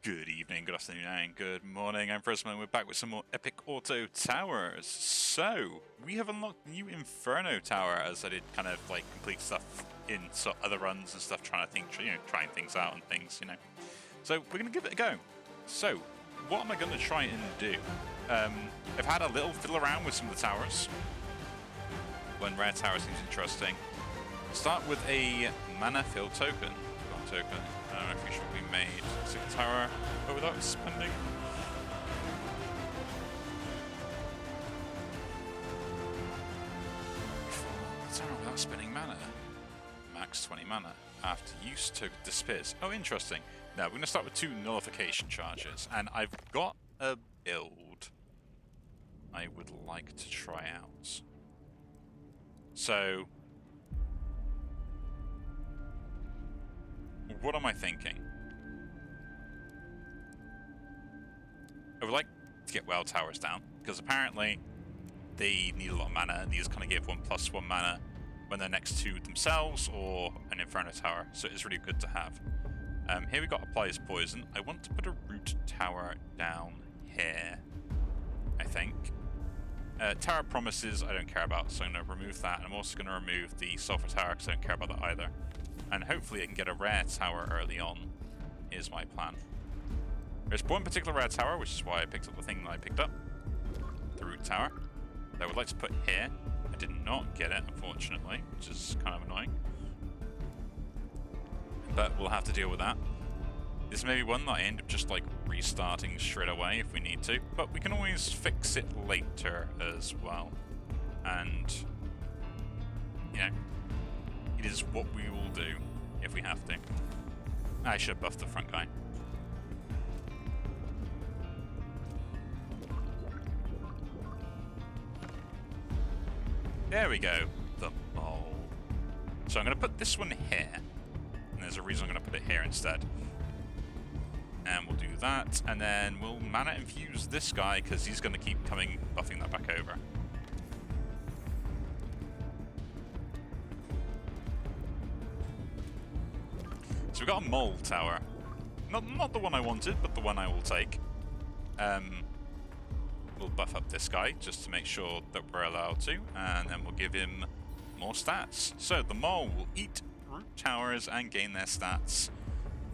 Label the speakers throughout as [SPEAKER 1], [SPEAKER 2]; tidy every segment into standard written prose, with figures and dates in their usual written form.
[SPEAKER 1] Good evening, good afternoon, and good morning. I'm Frozen, and we're back with some more epic auto towers. So, we have unlocked new Inferno Tower as I did kind of like complete stuff in other runs and stuff, trying things out and things, So, we're going to give it a go. So, what am I going to try and do? I've had a little fiddle around with some of the towers. One rare tower seems interesting. Start with a mana fill token. I don't know if you should be made single tower, but without spending. Tower without spending mana. Max 20 mana. After use, token disappears. Oh, interesting. Now, we're going to start with 2 nullification charges, and I've got a build I would like to try out. So, what am I thinking? I would like to get well towers down, because apparently they need a lot of mana, and these kind of give 1+1 mana when they're next to themselves or an Inferno Tower, so it's really good to have. Here we got Applies Poison. I want to put a Root Tower down here, I think. Tower Promises I don't care about, so I'm going to remove that, and I'm also going to remove the Sulphur Tower because I don't care about that either. And hopefully I can get a rare tower early on, is my plan. There's one particular rare tower, which is why I picked up the thing that I picked up. The Root Tower. That I would like to put here. I did not get it, unfortunately, which is kind of annoying. But we'll have to deal with that. This may be one that I end up just like restarting straight away if we need to, but we can always fix it later as well. And, it is what we will do if we have to. I should buff the front guy. There we go. The mole. So I'm going to put this one here. And there's a reason I'm going to put it here instead. And we'll do that. And then we'll mana infuse this guy because he's going to keep buffing that back over. So we've got a mole tower. Not the one I wanted, but the one I will take. We'll buff up this guy just to make sure that we're allowed to, and then we'll give him more stats. So the mole will eat root towers and gain their stats.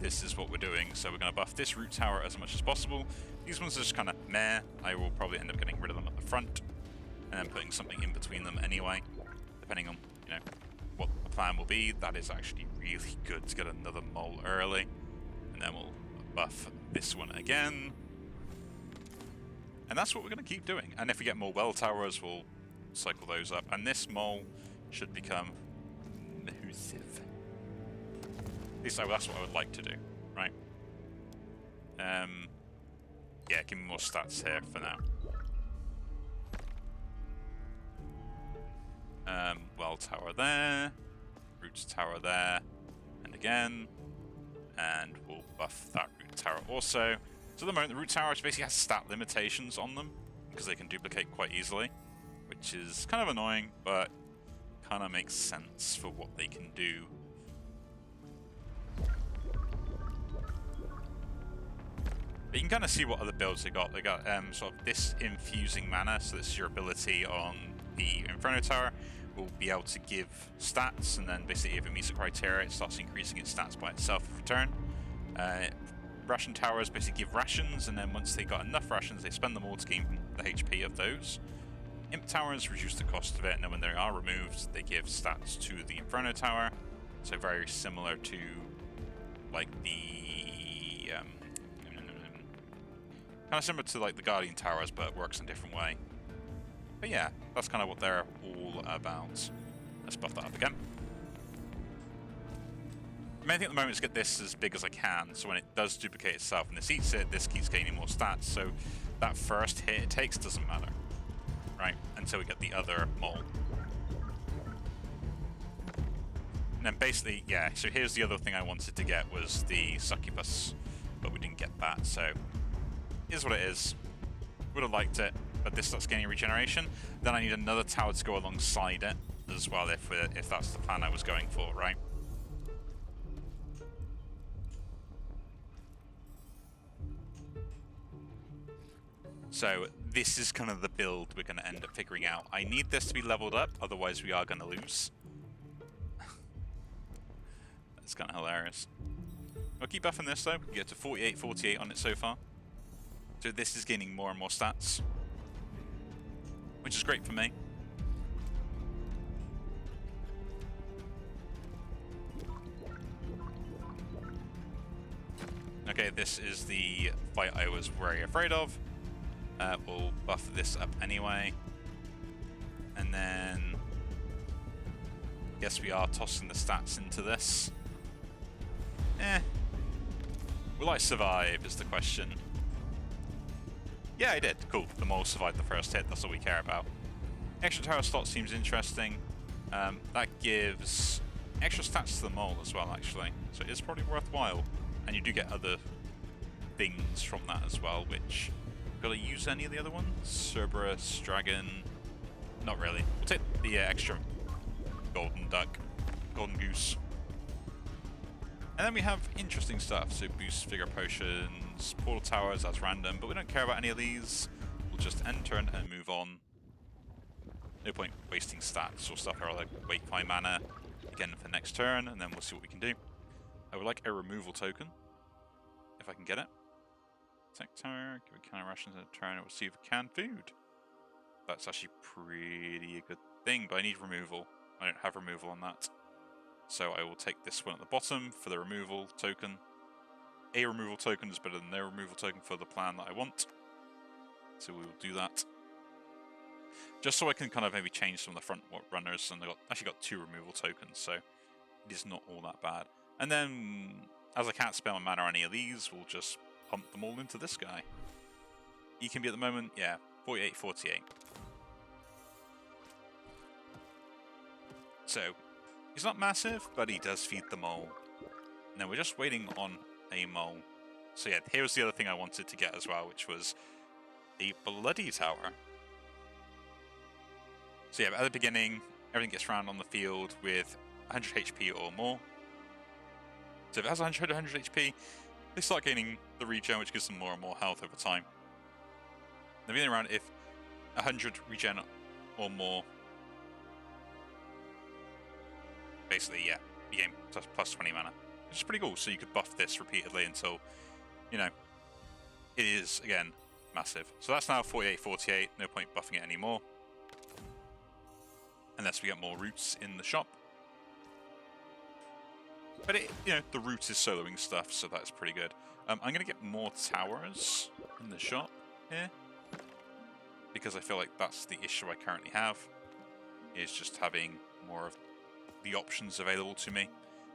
[SPEAKER 1] This is what we're doing. So we're going to buff this root tower as much as possible. These ones are just kind of meh. I will probably end up getting rid of them at the front and then putting something in between them anyway, depending on what the plan will be. That is actually really good to get another mole early, and then we'll buff this one again. And that's what we're going to keep doing. And if we get more well towers, we'll cycle those up. And this mole should become massive. At least that's what I would like to do, right? Yeah, give me more stats here for now. Well tower there. Root tower there. And again. And we'll buff that root tower also. So at the moment, the root towers basically has stat limitations on them because they can duplicate quite easily, which is kind of annoying, but kind of makes sense for what they can do. But you can kind of see what other builds they got. They got sort of this infusing mana, so this is your ability on the Inferno Tower. Will be able to give stats, and then basically if it meets the criteria, it starts increasing its stats by itself in return. Ration towers basically give rations, and then once they got enough rations, they spend them all to gain the HP of those. Imp towers reduce the cost of it, and then when they are removed, they give stats to the Inferno Tower. So very similar to like the kind of similar to like the Guardian towers, but works in a different way. But yeah, that's kind of what they're all about. Let's buff that up again. The main thing at the moment is get this as big as I can, so when it does duplicate itself and this eats it, this keeps gaining more stats, so that first hit it takes doesn't matter, right, until we get the other mole. And then basically, yeah, so here's the other thing I wanted to get was the succubus, but we didn't get that, so here's what it is. Would have liked it, but this starts gaining regeneration. Then I need another tower to go alongside it as well, if that's the plan I was going for, right? So this is kind of the build we're going to end up figuring out. I need this to be leveled up, otherwise we are going to lose. That's kind of hilarious. I'll keep buffing this though. We get to 48, 48 on it so far. So this is gaining more and more stats, which is great for me. Okay, this is the fight I was very afraid of. We'll buff this up anyway. And then... Guess we are tossing the stats into this. Will I survive is the question. Yeah, I did. Cool. The mole survived the first hit. That's all we care about. Extra tower slot seems interesting. That gives extra stats to the mole as well, actually. So it is probably worthwhile. And you do get other things from that as well, which... Gotta use any of the other ones? Cerberus, Dragon... Not really. We'll take the extra golden duck. Golden goose. And then we have interesting stuff. So boost figure potions, portal towers, that's random. But we don't care about any of these. We'll just end turn and move on. No point wasting stats or stuff. Or like wait 5 mana again for next turn. And then we'll see what we can do. I would like a removal token. If I can get it. Attack tower, give a can of rations in a turn, and receive canned food. That's actually pretty a good thing, but I need removal. I don't have removal on that. So I will take this one at the bottom for the removal token. A removal token is better than no removal token for the plan that I want. So we will do that. Just so I can kind of maybe change some of the front runners, and I actually got 2 removal tokens, so it is not all that bad. And then, as I can't spend my mana on any of these, we'll just pump them all into this guy. He can be at the moment, yeah, 48, 48. So, he's not massive, but he does feed the mole. Now we're just waiting on a mole. So yeah, here's the other thing I wanted to get as well, which was a bloody tower. So yeah, at the beginning, everything gets round on the field with 100 HP or more. So if it has 100 HP, they start gaining the regen, which gives them more and more health over time. Now, the other round, if 100 regen or more, basically, yeah, you gain plus 20 mana, which is pretty cool. So you could buff this repeatedly until, you know, it is, again, massive. So that's now 48, 48, no point buffing it anymore. Unless we get more roots in the shop. But it, you know, the root is soloing stuff, so that's pretty good. I'm going to get more towers in the shop here, because I feel like that's the issue I currently have, is just having more of the options available to me.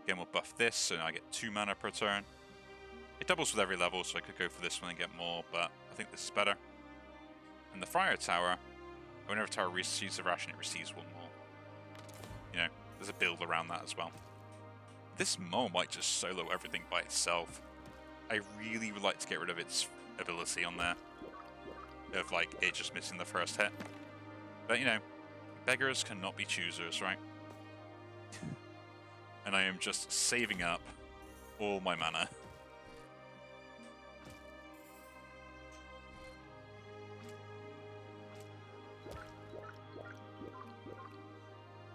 [SPEAKER 1] Again, we'll buff this, so now I get 2 mana per turn. It doubles with every level, so I could go for this one and get more, but I think this is better. And the Friar Tower, whenever a tower receives a ration, it receives 1 more. You know, there's a build around that as well. This mole might just solo everything by itself. I really would like to get rid of its ability on there. Of, like, it just missing the first hit. But, you know, beggars cannot be choosers, right? And I am just saving up all my mana.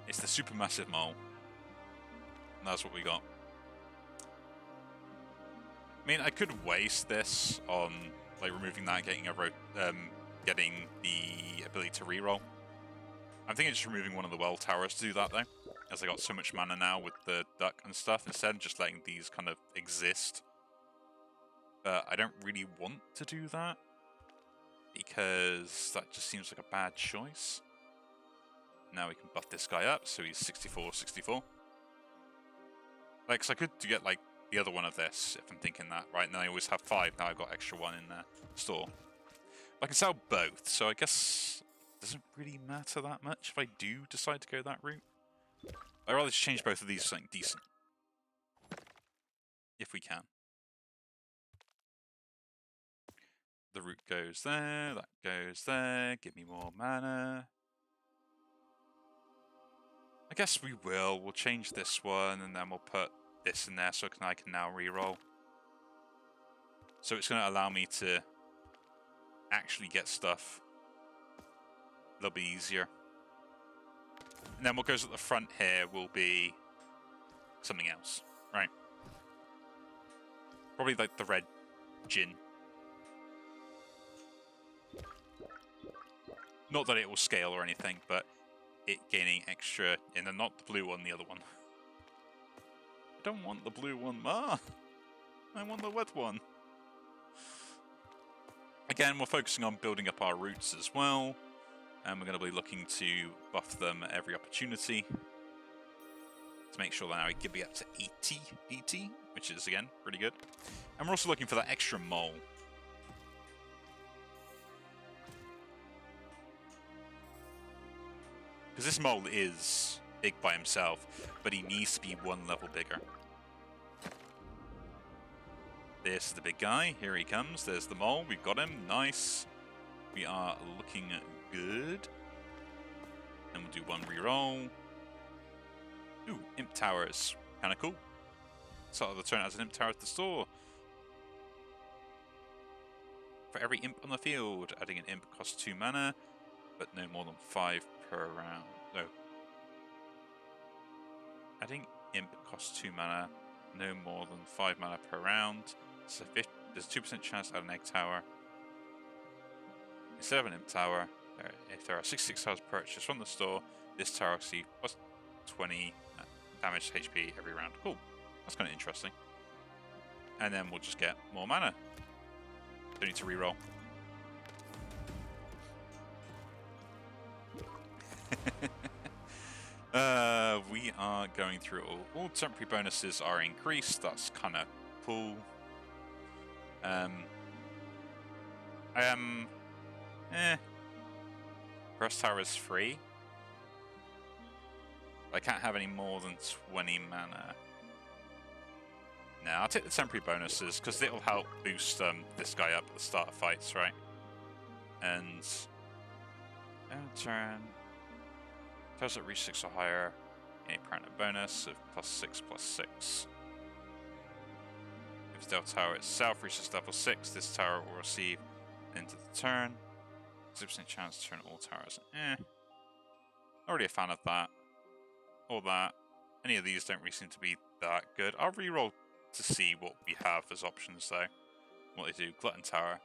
[SPEAKER 1] It's the supermassive mole. And that's what we got. I mean, I could waste this on like removing that, getting the ability to reroll. I'm thinking just removing one of the well towers to do that though, as I got so much mana now with the duck and stuff. Instead of just letting these kind of exist. But I don't really want to do that because that just seems like a bad choice. Now we can buff this guy up, so he's 64, 64. Like, cause I could get like the other one of this if I'm thinking that, right? And then I always have 5. Now I've got extra 1 in the store. But I can sell both, so I guess it doesn't really matter that much if I do decide to go that route. I'd rather just change both of these to something decent, if we can. The route goes there, that goes there. Give me more mana. I guess we will. We'll change this one, and then we'll put this in there so I can now reroll. So it's going to allow me to actually get stuff, they'll be easier. And then what goes at the front here will be something else, right? Probably like the red gin. Not that it will scale or anything, but it gaining extra, and then not the blue one, the other one. I don't want the blue one, Ma! I want the red one. Again, we're focusing on building up our roots as well, and we're going to be looking to buff them at every opportunity to make sure that now we can be up to 80, which is, again, pretty good. And we're also looking for that extra mole. Because this mole is big by himself, but he needs to be one level bigger. This is the big guy. Here he comes. There's the mole. We've got him. Nice. We are looking good. And we'll do one reroll. Ooh, imp towers. Kind of cool. Start of the turn as an imp tower at the store. For every imp on the field, adding an imp costs 2 mana, but no more than 5 per round. No. Adding imp costs 2 mana, no more than 5 mana per round. So there's a 2% chance to add an egg tower. Instead of an imp tower, if there are 66 towers purchased from the store, this tower will see plus 20 damage to HP every round. Cool. That's kind of interesting. And then we'll just get more mana. Don't need to reroll. We are going through all temporary bonuses are increased. That's kind of cool. First tower is free. I can't have any more than 20 mana. No, I'll take the temporary bonuses because it'll help boost this guy up at the start of fights, right? And turn. Towers that reach 6 or higher, a permanent bonus of +6/+6. If the tower itself reaches level 6, this tower will receive into the turn. 0% chance to turn all towers. Already a fan of that. Or that. Any of these don't really seem to be that good. I'll reroll to see what we have as options though. What they do. Glutton Tower.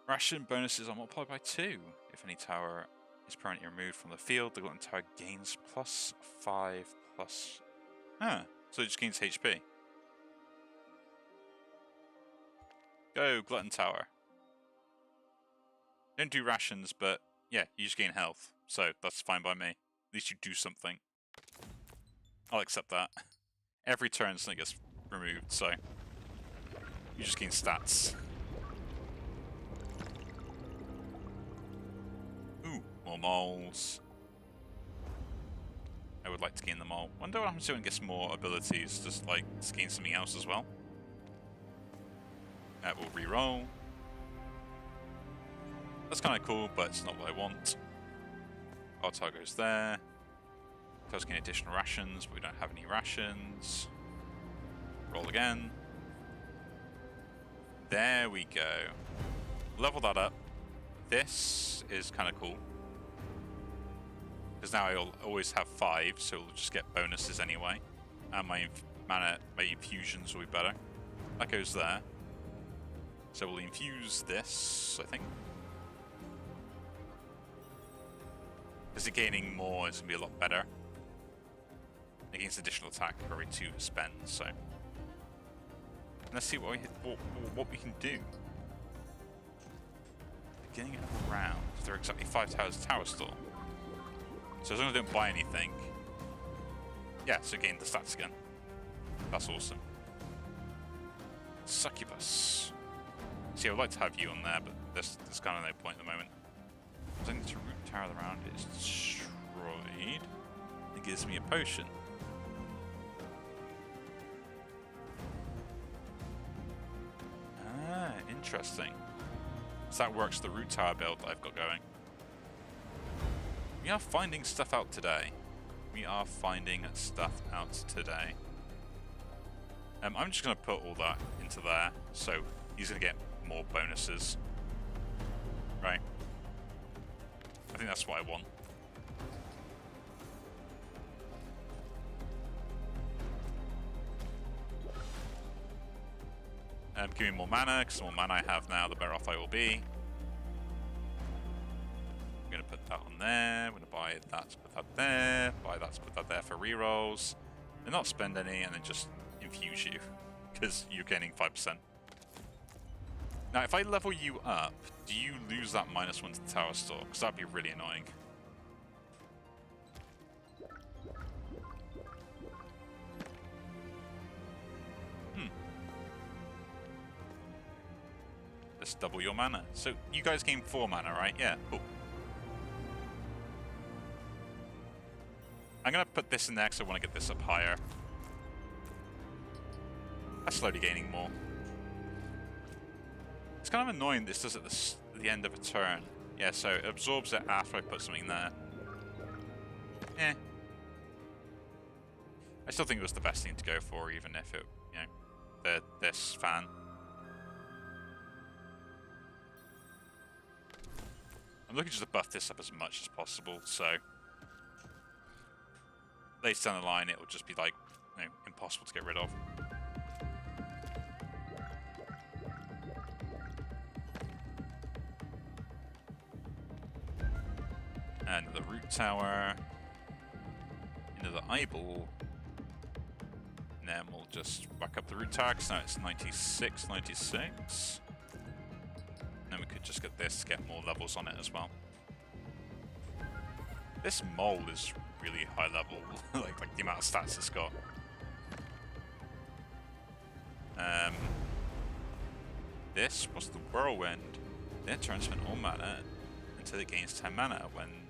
[SPEAKER 1] Ration bonuses are multiplied by 2. If any tower is permanently removed from the field, the Glutton Tower gains +5 plus... so it just gains HP. Go, Glutton Tower. Don't do rations, but yeah, you just gain health. So that's fine by me. At least you do something. I'll accept that. Every turn something gets removed, so you just gain stats. Ooh, more moles. I would like to gain the mole. Wonder what happens to when it gets more abilities. Just like to gain something else as well. That will re-roll. That's kind of cool, but it's not what I want. Our tower goes there. Does gain additional rations, but we don't have any rations. Roll again. There we go. Level that up. This is kind of cool. Because now I'll always have 5, so we'll just get bonuses anyway. And my infusions will be better. That goes there. So we'll infuse this, I think. Because gaining more is going to be a lot better. Against additional attack for every 2 spend, so. Let's see what we can do. Beginning of the round. There are exactly 5 towers tower store. So as long as I don't buy anything. Yeah, so gain the stats again. That's awesome. Succubus. See, I would like to have you on there, but there's kind of no point at the moment. I think the root tower of the round is destroyed. It gives me a potion. Ah, interesting. So that works the root tower build that I've got going. We are finding stuff out today. We are finding stuff out today. I'm just going to put all that into there, so he's going to get more bonuses. Right. I think that's what I want. Give me more mana, because the more mana I have now, the better off I will be. I'm going to put that on there. I'm going to buy that to put that there. Buy that to put that there for rerolls. And not spend any, and then just infuse you, because you're gaining 5%. Now, if I level you up, do you lose that -1 to the tower store? Because that'd be really annoying. Let's double your mana. So you guys gain 4 mana, right? Yeah, cool. I'm going to put this in there because I want to get this up higher. That's slowly gaining more. It's kind of annoying this does it at the end of a turn. Yeah, so it absorbs it after I put something there. Eh. I still think it was the best thing to go for, even if it, you know, they're this fan. I'm looking just to buff this up as much as possible, so later down the line it will just be like, you know, impossible to get rid of. And the root tower, into the eyeball, and then we'll just whack up the root tower, because now it's 96, 96. And then we could just get this to get more levels on it as well. This mole is really high level, like the amount of stats it's got. This was the whirlwind. Then it turns spend all mana until it gains 10 mana. When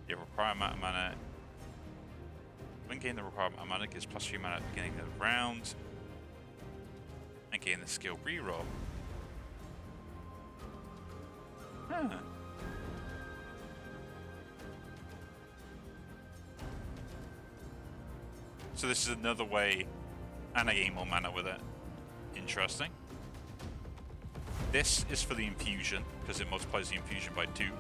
[SPEAKER 1] you require amount of mana, when gain the required amount of mana, gives +3 mana at the beginning of the round, and gain the skill reroll. Huh. So this is another way, and I gain more mana with it. Interesting. This is for the infusion, because it multiplies the infusion by 2.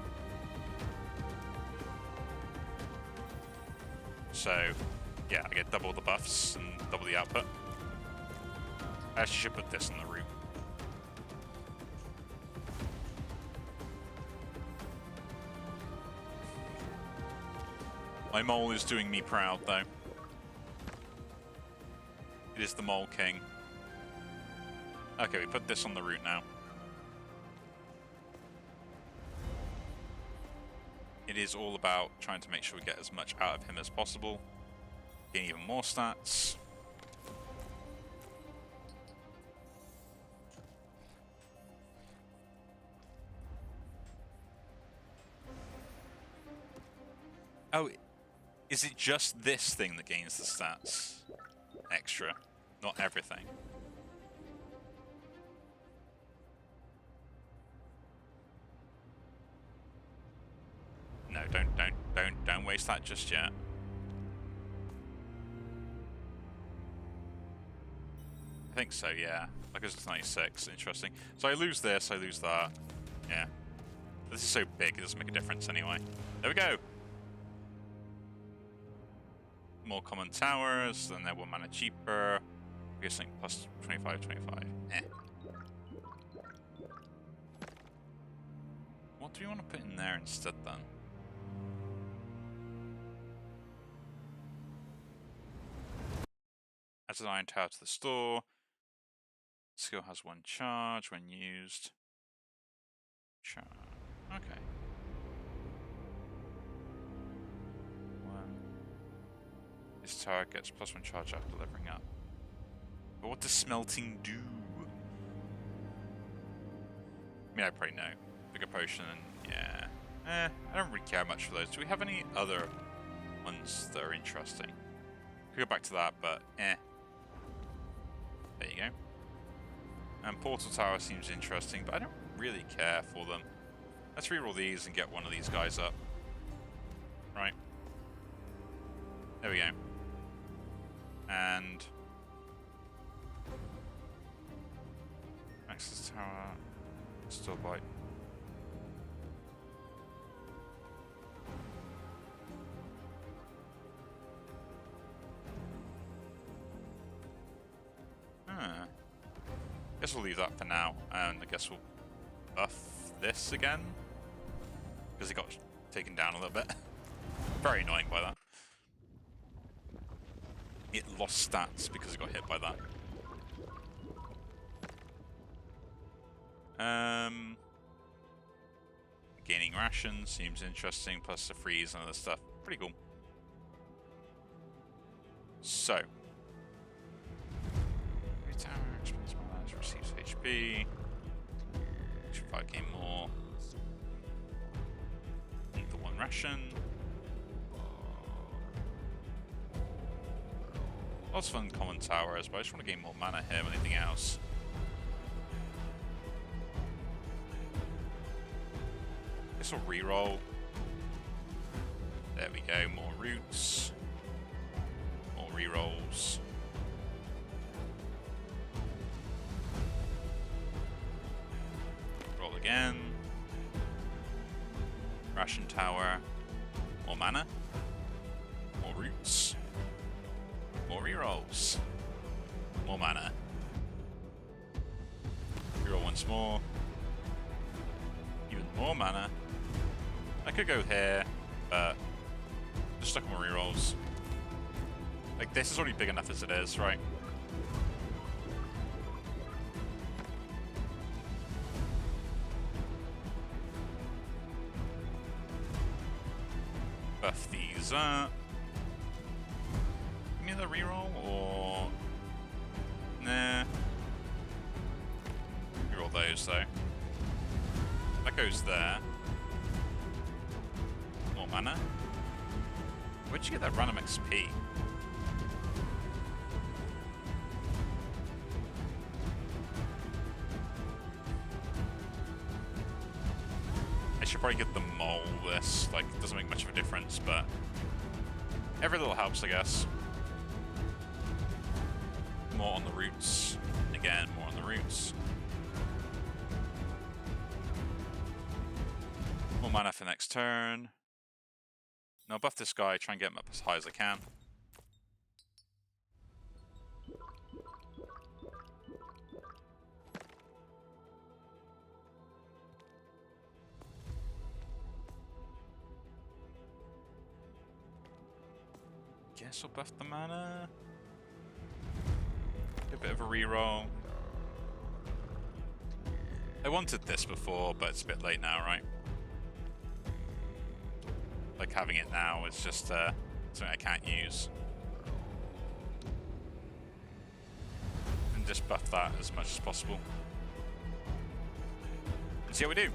[SPEAKER 1] So, yeah, I get double the buffs and double the output. I actually should put this in the root. My mole is doing me proud, though. It is the Mole King. Okay, we put this on the route now. It is all about trying to make sure we get as much out of him as possible. Gain even more stats. Oh, is it just this thing that gains the stats? Extra, not everything. No, don't waste that just yet. I think so, yeah. Like it's 96, interesting. So I lose this, I lose that. Yeah. This is so big, it doesn't make a difference anyway. There we go! More common towers, then they're 1 mana cheaper. I'm guessing plus 25, 25. Eh. What do we want to put in there instead then? Adds an iron tower to the store. Skill has 1 charge when used. Charge. Okay. 1. This tower gets +1 charge after leveling up. But what does smelting do? I mean, I probably know. Bigger potion, and yeah. I don't really care much for those. Do we have any other ones that are interesting? Could go back to that, but eh. There you go. And Portal Tower seems interesting, but I don't really care for them. Let's reroll these and get one of these guys up. Right. There we go. And Access Tower, still bite. Guess we'll leave that for now, and I guess we'll buff this again because it got taken down a little bit. Very annoying by that. It lost stats because it got hit by that. Gaining rations seems interesting, plus the freeze and other stuff. Pretty cool. So. Tower, receives HP. Should 5k more. Need the one ration. Lots of fun common towers, but I just want to gain more mana here than anything else. This will reroll. There we go, more roots. More rerolls. Roll again. Ration tower. More mana. More roots. More rerolls. More mana. Reroll once more. Even more mana. I could go here, but just stuck on more rerolls. Like, this is already big enough as it is, right? Buff these up. Give me the reroll, or... Nah. Reroll those, though. That goes there. More mana. Where'd you get that random XP? I should probably get the mole this. Like, it doesn't make much of a difference, but every little helps, I guess. More on the roots. Again, more on the roots. More mana for next turn. Now buff this guy, try and get him up as high as I can. Guess I'll buff the mana. Get a bit of a reroll. I wanted this before, but it's a bit late now, right? Like, having it now is just something I can't use. And just buff that as much as possible. And see how we do.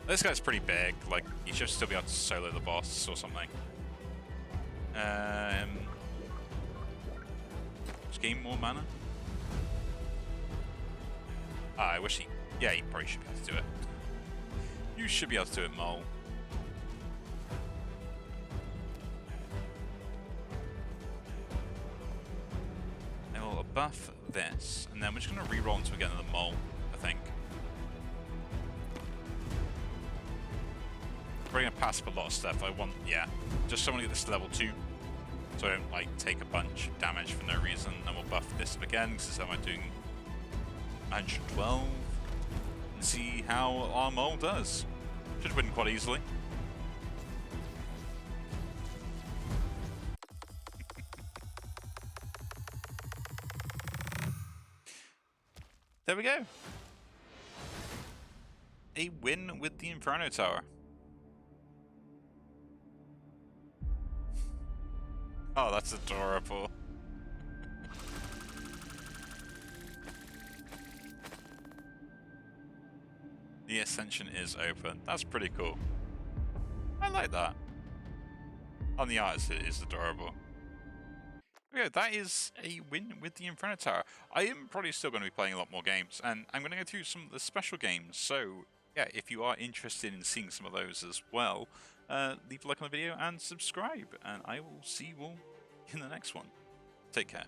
[SPEAKER 1] This guy's pretty big, like, you should still be able to solo the boss or something. Just gain more mana. Ah, I wish he... Yeah, he probably should be able to do it. You should be able to do it, Mole. And we'll buff this, and then we're just going to reroll until we get another Mole, I think. We're going to pass up a lot of stuff. I want, yeah, just someone to get this to level 2. So I don't, like, take a bunch of damage for no reason. And we'll buff this up again, because this time I'm doing 112. And see how our mole does. Should win quite easily. There we go. A win with the Inferno Tower. Oh, that's adorable. The Ascension is open. That's pretty cool. I like that. On the art, it is adorable. Okay, that is a win with the Inferno Tower. I am probably still going to be playing a lot more games, and I'm going to go through some of the special games. So, yeah, if you are interested in seeing some of those as well, leave a like on the video and subscribe, and I will see you all in the next one. Take care.